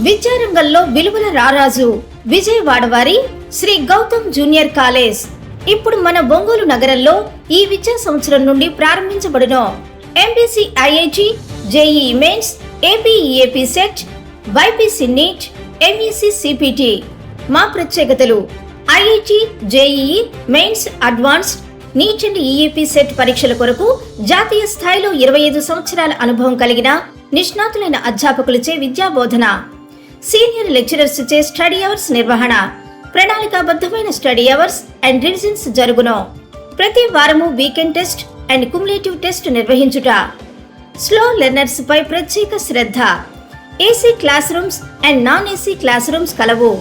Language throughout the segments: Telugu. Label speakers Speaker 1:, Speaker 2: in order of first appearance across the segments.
Speaker 1: విద్యారంగంలో విలువల రారాజు విజయవాడ వారి శ్రీ గౌతమ్ జూనియర్ కాలేజ్ ఇప్పుడు మన ఒంగోలు నగరంలో ఈ విద్యా సంవత్సరం నుండి ప్రారంభించబడును. MPC IIT, JEE mains, AP EAP CET, BiPC NEET, MEC CPT. మా ప్రత్యేకతలు: IIT, JEE mains, advanced, NEET and EAP CET పరీక్షల కొరకు జాతీయ స్థాయిలో 25 సంవత్సరాల అనుభవం కలిగిన నిష్ణాతులైన అధ్యాపకులచే విద్యా బోధన, సీనియర్ లెక్చరర్స్ చే స్టడీ అవర్స్ నిర్వహణ, ప్రణాళికాబద్ధమైన స్టడీ అవర్స్ అండ్ రివిజన్స్ జరుగును. ప్రతి వారము weekend test and cumulative test నిర్వహించుట. స్లో లెర్నర్స్ పై ప్రత్యేక శ్రద్ధ. AC class rooms and non AC class rooms కలవు.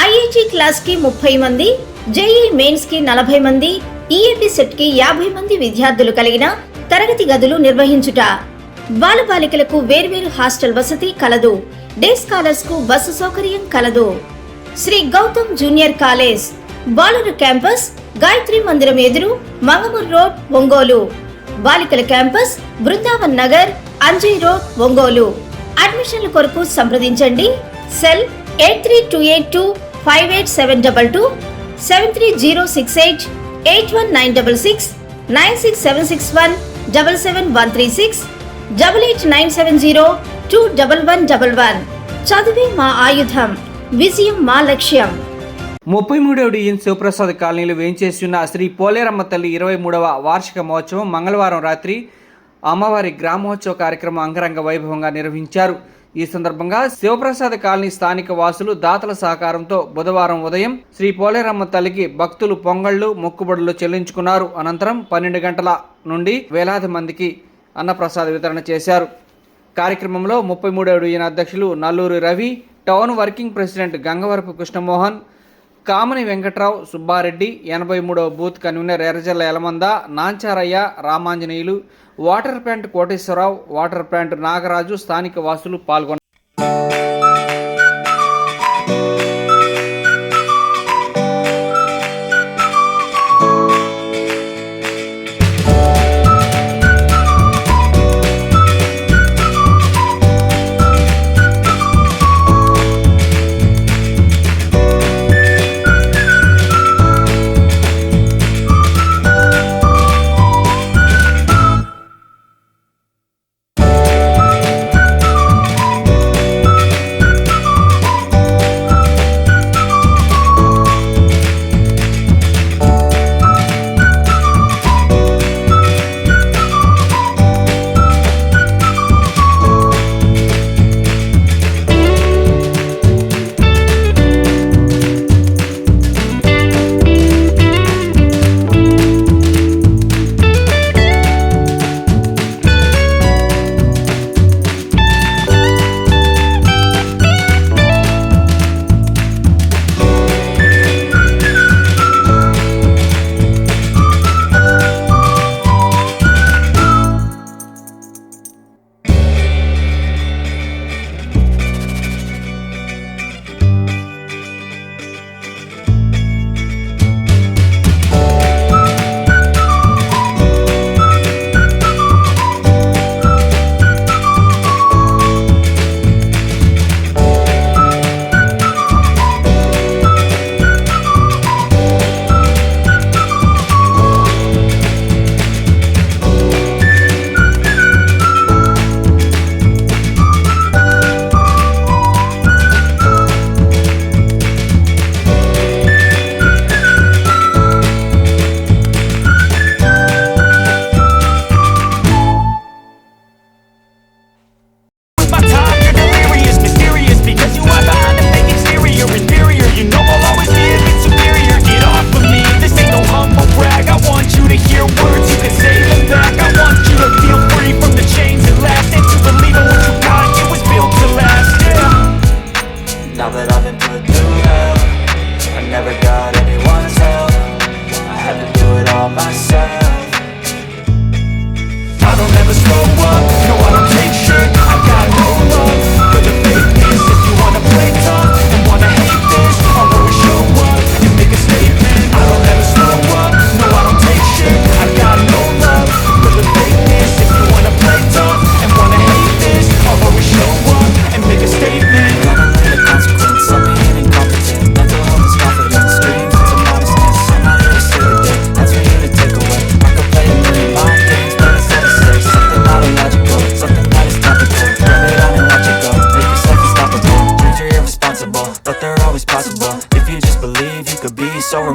Speaker 1: ఐఐటి క్లాస్ కి 30 మంది, జేఈ మెయిన్స్ కి 40 మంది, ఈఏపీ సెట్ కి 50 మంది విద్యార్థులు కలిగిన తరగతి గదులు నిర్వహించుట. బాలబాలికలకు వేర్వేరు హాస్టల్ వసతి కలదు. డే స్కాలర్స్ కు బస్సు సౌకర్యం కలదు. శ్రీ గౌతమ్ జూనియర్ కాలేజ్, బాలుర క్యాంపస్, గాయత్రి మందిరం ఎదురు, మంగమూర్ రోడ్, ఒంగోలు. బాలికల క్యాంపస్, బృందావన్ నగర్, అంజయ్ రోడ్, ఒంగోలు. అడ్మిషన్ల కొరకు సంప్రదించండి. సెల్ 8328258722, 730688196, 96761777136, 8897021111. చదివే మా ఆయుధం, విజయం మా లక్ష్యం.
Speaker 2: 33వ డివిజన్ శివప్రసాద్ కాలనీలో వేంచేస్తున్న శ్రీ పోలేరమ్మ తల్లి 23వ వార్షిక మహోత్సవం మంగళవారం రాత్రి అమ్మవారి గ్రామోత్సవ కార్యక్రమం అంగరంగ వైభవంగా నిర్వహించారు. ఈ సందర్భంగా శివప్రసాద్ కాలనీ స్థానిక వాసులు దాతల సహకారంతో బుధవారం ఉదయం శ్రీ పోలేరమ్మ తల్లికి భక్తులు పొంగళ్లు, మొక్కుబడులు చెల్లించుకున్నారు. అనంతరం 12 గంటల నుండి వేలాది మందికి అన్నప్రసాద వితరణ చేశారు. కార్యక్రమంలో 33వ డివిజన్ అధ్యక్షులు Nalluri Ravi, town working president Gangavarapu Krishnamohan, Kamani Venkatrao, Subbareddy, 83వ booth convener Errajalla Yalamanda, Nancharaiah, Ramanjaneyulu, water plant Koteswararao, water plant Nagaraju, స్థానిక వాసులు పాల్గొన్నారు.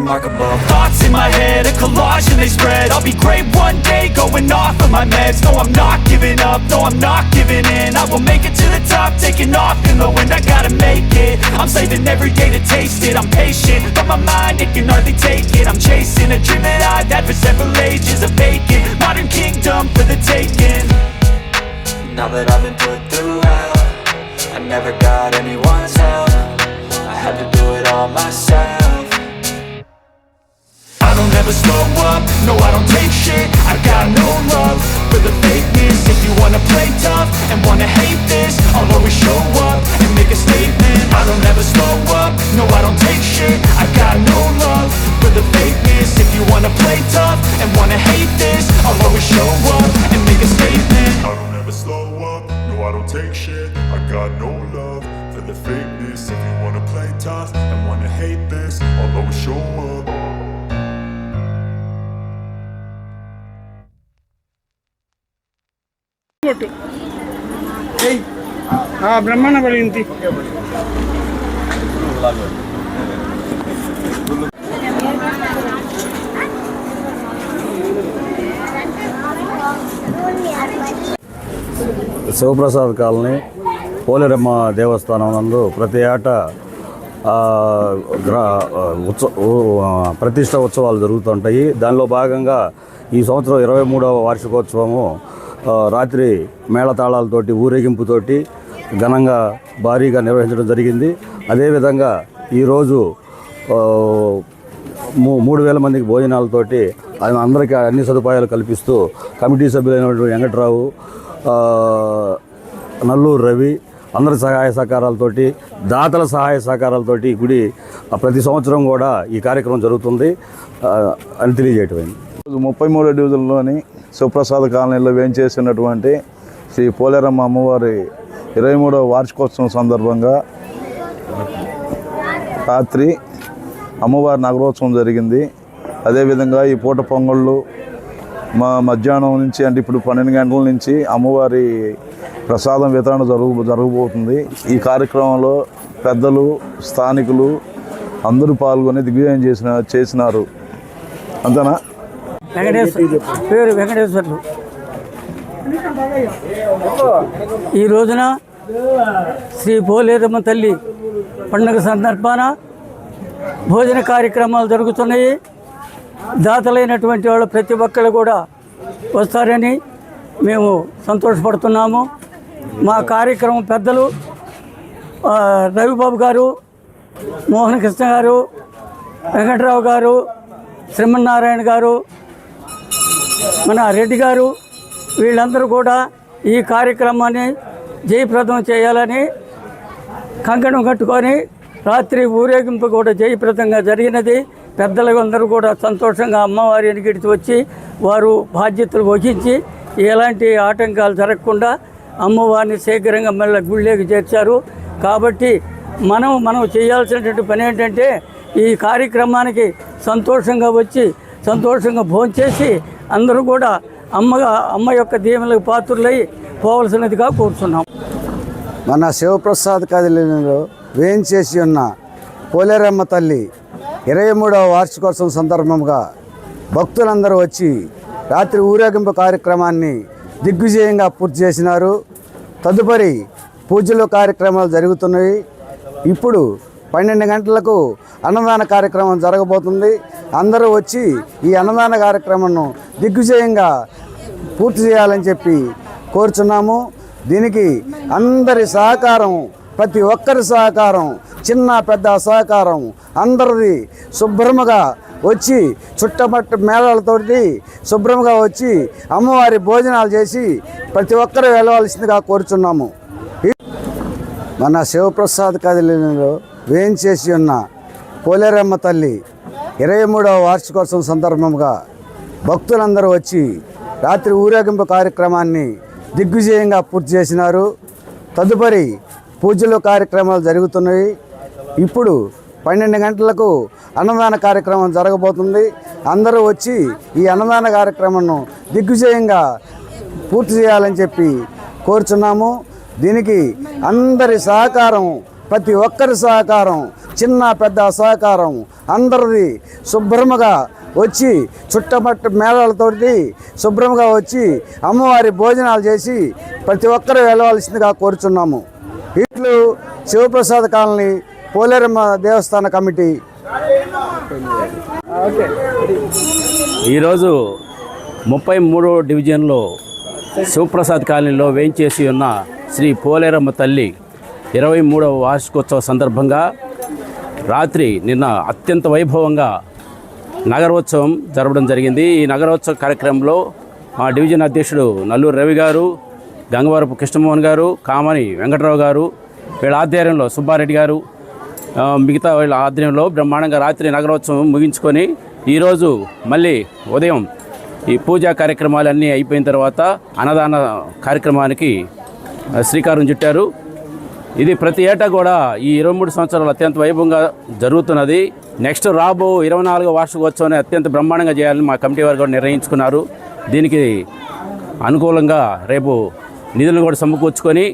Speaker 3: unremarkable. Thoughts in my head, a collage and they spread. I'll be great one day, going off of my meds. No, I'm not giving up, no, I'm not giving in. I will make it to the top, taking off in the wind. I gotta make it, I'm saving every day to taste it. I'm patient, but my mind, it can hardly take it. I'm chasing a dream that I've had for several ages. A vacant, modern kingdom for the taking. Now that I've been put through hell, I never got anyone's help. I had to do it all myself. I don't ever slow up, no I don't take shit. I got no love for the fakeness. If you wanna play tough and wanna hate this, I'll always show up and make a statement. I don't ever slow up, no I don't take shit. I got no love for the fakeness. If you wanna play tough and wanna hate this, I'll always show up and make a statement.
Speaker 4: I don't ever slow up, no I don't take shit. I got no love for the fakeness. If you wanna play tough and wanna hate this, I'll always show up.
Speaker 5: బ్రహ్మాండ పడింది.
Speaker 6: శివప్రసాద్ కాలనీ పోలేరమ్మ దేవస్థానం నందు ప్రతి ఏటా ప్రతిష్ట ఉత్సవాలు జరుగుతుంటాయి. దానిలో భాగంగా ఈ సంవత్సరం 23వ వార్షికోత్సవము రాత్రి మేళతాళాలతోటి ఊరేగింపుతోటి ఘనంగా భారీగా నిర్వహించడం జరిగింది. అదేవిధంగా ఈరోజు 3,000 మందికి భోజనాలతోటి అందరికీ అన్ని సదుపాయాలు కల్పిస్తూ కమిటీ సభ్యులైనటువంటి వెంకట్రావు, నల్లూరు రవి అందరి సహాయ సహకారాలతోటి, దాతల సహాయ సహకారాలతోటి ఈ గుడి ప్రతి సంవత్సరం కూడా ఈ కార్యక్రమం జరుగుతుంది అని తెలియజేయటమైంది.
Speaker 7: 33వ డివిజన్లోని శివప్రసాద్ కాలనీలో వేంచేసినటువంటి శ్రీ పోలేరమ్మ అమ్మవారి 23వ వార్షికోత్సవం సందర్భంగా రాత్రి అమ్మవారి నగరోత్సవం జరిగింది. అదేవిధంగా ఈ పూట పొంగళ్ళు మధ్యాహ్నం నుంచి అంటే ఇప్పుడు 12 గంటల నుంచి అమ్మవారి ప్రసాదం వితరణ జరగబోతుంది. ఈ కార్యక్రమంలో పెద్దలు, స్థానికులు అందరూ పాల్గొని దిగ్విజయం చేసినారు. అంతేనా?
Speaker 5: పేరు వెంకటేశ్వర్లు. ఈ రోజున శ్రీ పోలేరమ్మ తల్లి పండుగ సందర్భాన భోజన కార్యక్రమాలు జరుగుతున్నాయి. దాతలైనటువంటి వాళ్ళు ప్రతి ఒక్కరు కూడా వస్తారని మేము సంతోషపడుతున్నాము. మా కార్యక్రమం పెద్దలు రవిబాబు గారు, మోహన్ కృష్ణ గారు, వెంకట్రావు గారు, శ్రీమన్నారాయణ గారు, మన రెడ్డి గారు వీళ్ళందరూ కూడా ఈ కార్యక్రమాన్ని జయప్రదం చేయాలని కంకణం కట్టుకొని రాత్రి ఊరేగింపు కూడా జయప్రదంగా జరిగినది. పెద్దలు అందరూ కూడా సంతోషంగా అమ్మవారి ఎన్నికడికి వచ్చి వారు బాధ్యతలు వహించి ఎలాంటి ఆటంకాలు జరగకుండా అమ్మవారిని శీఘ్రంగా మళ్ళీ గుళ్ళేకి చేర్చారు. కాబట్టి మనం చేయాల్సినటువంటి పని ఏంటంటే ఈ కార్యక్రమానికి సంతోషంగా వచ్చి సంతోషంగా భోంచేసి అందరూ కూడా అమ్మ యొక్క దీవెనలకు పాత్రులై పోవలసినదిగా కోరుతున్నాం.
Speaker 8: మన శివప్రసాద్ కాలనీలో వేయించేసి ఉన్న పోలేరమ్మ తల్లి 23వ వార్షికోత్సవం సందర్భంగా భక్తులందరూ వచ్చి రాత్రి ఊరేగింపు కార్యక్రమాన్ని దిగ్విజయంగా పూర్తి చేసినారు. తదుపరి పూజలు కార్యక్రమాలు జరుగుతున్నాయి. ఇప్పుడు 12 గంటలకు అన్నదాన కార్యక్రమం జరగబోతుంది. అందరూ వచ్చి ఈ అన్నదాన కార్యక్రమాన్ని దిగ్విజయంగా పూర్తి చేయాలని చెప్పి కోరుచున్నాము. దీనికి అందరి సహకారం, ప్రతి ఒక్కరి సహకారం, చిన్న పెద్ద సహకారం అందరిది శుభ్రంగా వచ్చి చుట్టపట్టు మేళాలతోటి శుభ్రంగా వచ్చి అమ్మవారి భోజనాలు చేసి ప్రతి ఒక్కరు వెళ్ళవలసిందిగా కోరుచున్నాము. మన శివప్రసాద్ కాలనీలో వేయించేసి ఉన్న పోలేరమ్మ తల్లి 23వ వార్షికోత్సవం సందర్భంగా భక్తులందరూ వచ్చి రాత్రి ఊరేగింపు కార్యక్రమాన్ని దిగ్విజయంగా పూర్తి చేసినారు. తదుపరి పూజలు కార్యక్రమాలు జరుగుతున్నాయి. ఇప్పుడు 12 గంటలకు అన్నదాన కార్యక్రమం జరగబోతుంది. అందరూ వచ్చి ఈ అన్నదాన కార్యక్రమాన్ని దిగ్విజయంగా పూర్తి చేయాలని చెప్పి కోరుచున్నాము. దీనికి అందరి సహకారం, ప్రతి ఒక్కరి సహకారం, చిన్న పెద్ద సహకారం అందరిది శుభ్రముగా వచ్చి చుట్టమట్టు మేళాలతోటి శుభ్రంగా వచ్చి అమ్మవారి భోజనాలు చేసి ప్రతి ఒక్కరూ వెళ్ళవలసిందిగా కోరుచున్నాము. ఇట్లు శివప్రసాద్ కాలనీ పోలేరమ్మ దేవస్థాన కమిటీ.
Speaker 9: ఈరోజు 33వ డివిజన్లో శివప్రసాద్ కాలనీలో వేయించేసి ఉన్న శ్రీ పోలేరమ్మ తల్లి 23వ వార్షికోత్సవ సందర్భంగా రాత్రి నిన్న అత్యంత వైభవంగా నగరోత్సవం జరపడం జరిగింది. ఈ నగరోత్సవ కార్యక్రమంలో మా డివిజన్ అధ్యక్షుడు నల్లూరు రవి గారు, గంగవరపు కృష్ణమోహన్ గారు, కామని వెంకటరావు గారు, వీళ్ళ ఆధ్వర్యంలో సుబ్బారెడ్డి గారు, మిగతా వీళ్ళ ఆధ్వర్యంలో బ్రహ్మాండంగా రాత్రి నగరోత్సవం ముగించుకొని ఈరోజు మళ్ళీ ఉదయం ఈ పూజా కార్యక్రమాలన్నీ అయిపోయిన తర్వాత అన్నదాన కార్యక్రమానికి శ్రీకారం చుట్టారు. ఇది ప్రతి ఏటా కూడా ఈ 23 సంవత్సరాలు అత్యంత వైభవంగా జరుగుతున్నది. నెక్స్ట్ రాబో 24వ వార్షికోత్సవాన్ని అత్యంత బ్రహ్మాండంగా చేయాలని మా కమిటీ వారు కూడా నిర్ణయించుకున్నారు. దీనికి అనుకూలంగా రేపు నిధులను కూడా సమకూర్చుకొని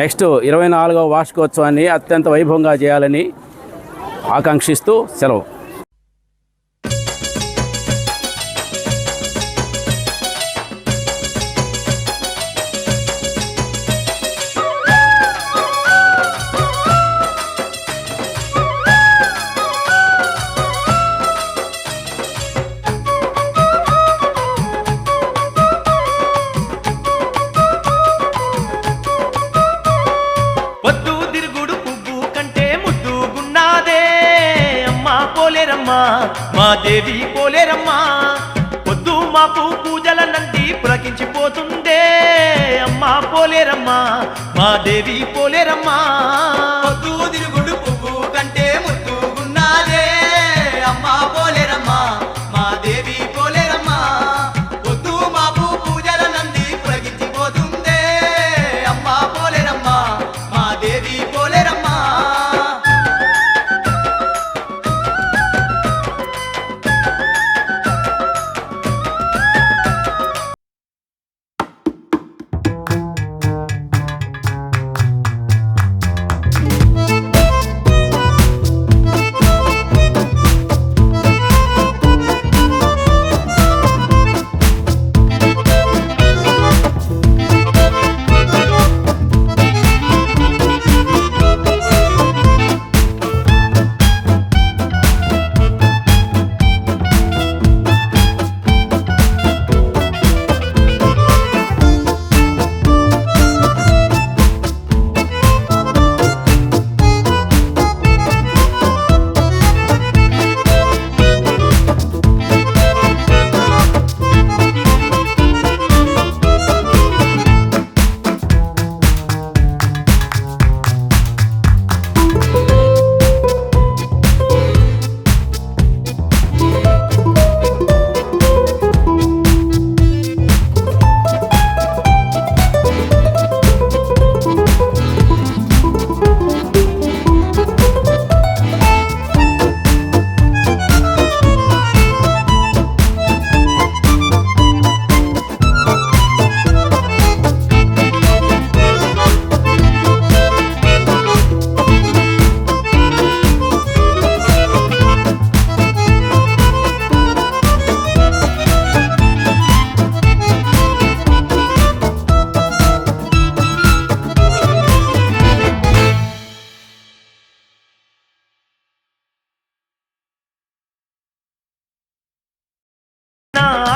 Speaker 9: నెక్స్ట్ 24వ వార్షికోత్సవాన్ని అత్యంత వైభవంగా చేయాలని ఆకాంక్షిస్తూ సెలవు.
Speaker 10: మా దేవి పోలేరమ్మా, పొద్దు మాపు పూజల నంది పులకించిపోతుందే అమ్మా పోలేరమ్మా, మా దేవి పోలేరమ్మా. పొద్దు తిరుగుడు పువ్వు కంటే ముద్దుగున్నాదే అమ్మా పోలేరమ్మా, మా దేవి పోలేరమ్మా, పొద్దు మాపు పూజల నంది పులకించిపోతుందే అమ్మా పోలేరమ్మా, మా దేవి పోలేరమ్మా.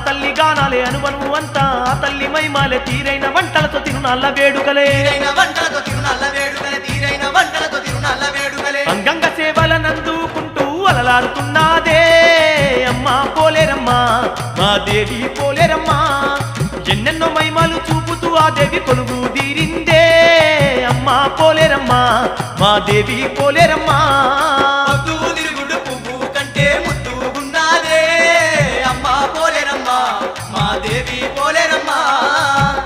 Speaker 10: తల్లి గానాలే అనువను అంతా తల్లి మైమాలే తీరైన వంటలతో తిరునాళ్ళ వేడుకలే, అంగంగ సేవలనందుకుంటూ అలలాడుతున్నదే అమ్మా పోలేరమ్మా, మా దేవి పోలేరమ్మా. ఎన్నెన్నో మైమాలు చూపుతూ ఆ దేవి కొలువు తీరిందే అమ్మా పోలేరమ్మా, మా దేవి పోలేరమ్మా.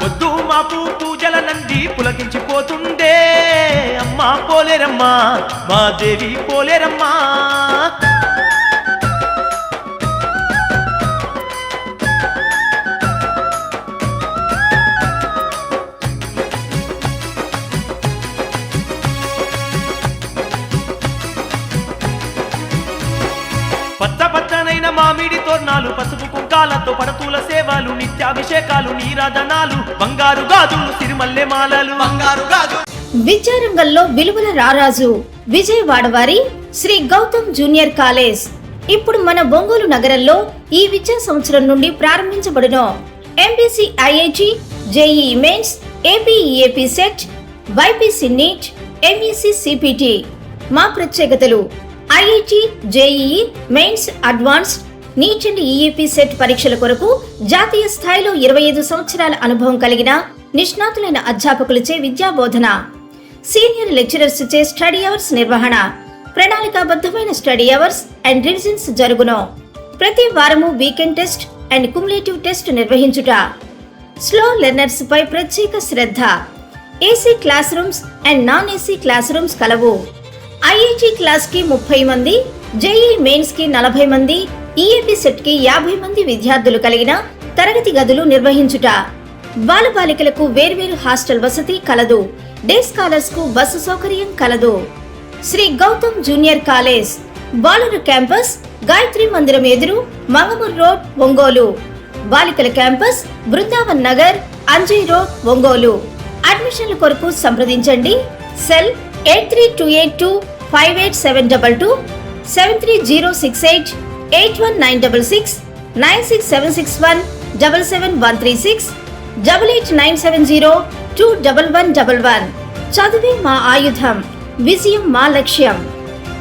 Speaker 10: పొద్దు మాపు పూజల నంది పులకించిపోతుండే అమ్మా పోలేరమ్మా, మా దేవి పోలేరమ్మా. మామిడి తోరణాలు పసుపు కుంకాలతో పడతూల సేవలు నిత్యాభిషేకాలు నీరాజనాలు బంగారు గాజులు సిరిమల్లె మాలలు
Speaker 1: విద్యారంగంలో విలువల రారాజు విజయవాడ వారి శ్రీ గౌతమ్ జూనియర్ కాలేజ్ ఇప్పుడు మన ఒంగోలు నగరంలో ఈ విద్యా సంవత్సరం నుండి ప్రారంభించబడును. MPC IIT, JEE mains, AP EAP CET, BiPC NEET, MEC CPT. మా ప్రత్యేకతలు: IIT, JEE mains, advanced, NEET and EAP CET పరీక్షల కొరకు జాతీయ స్థాయిలో 25 సంవత్సరాల అనుభవం కలిగిన నిష్ణాతులైన అధ్యాపకులచే విద్యా బోధన, సీనియర్ లెక్చరర్స్ చే స్టడీ అవర్స్ నిర్వహణ, ప్రణాళికాబద్ధమైన స్టడీ అవర్స్ అండ్ రివిజన్స్ జరుగును. ప్రతి వారము weekend test and cumulative test నిర్వహించుట. స్లో లెర్నర్స్ పై ప్రత్యేక శ్రద్ధ. AC class rooms and non AC class rooms కలవు. ఐఐటి క్లాస్ కి 30 మంది, జేఈఈ మెయిన్స్ కి 40 మంది, ఈఏపీ సెట్ కి 50 మంది విద్యార్థులు కలిగిన తరగతి గదులు నిర్వహించుట. బాలబాలికలకు వేర్వేరు హాస్టల్ వసతి కలదు. డే స్కాలర్స్ కు బస్సు సౌకర్యం కలదు. శ్రీ గౌతమ్ జూనియర్ కాలేజ్, బాలుర క్యాంపస్, గాయత్రి మందిరం ఎదురు, మంగమూర్ రోడ్, ఒంగోలు. బాలికల క్యాంపస్, బృందావన్ నగర్, అంజయ్ రోడ్, ఒంగోలు. అడ్మిషన్ల కొరకు సంప్రదించండి. సెల్ 8328258722, 730688196, 96761773136, 8897021111. చదువే మా ఆయుధం, విజయం మా లక్ష్యం.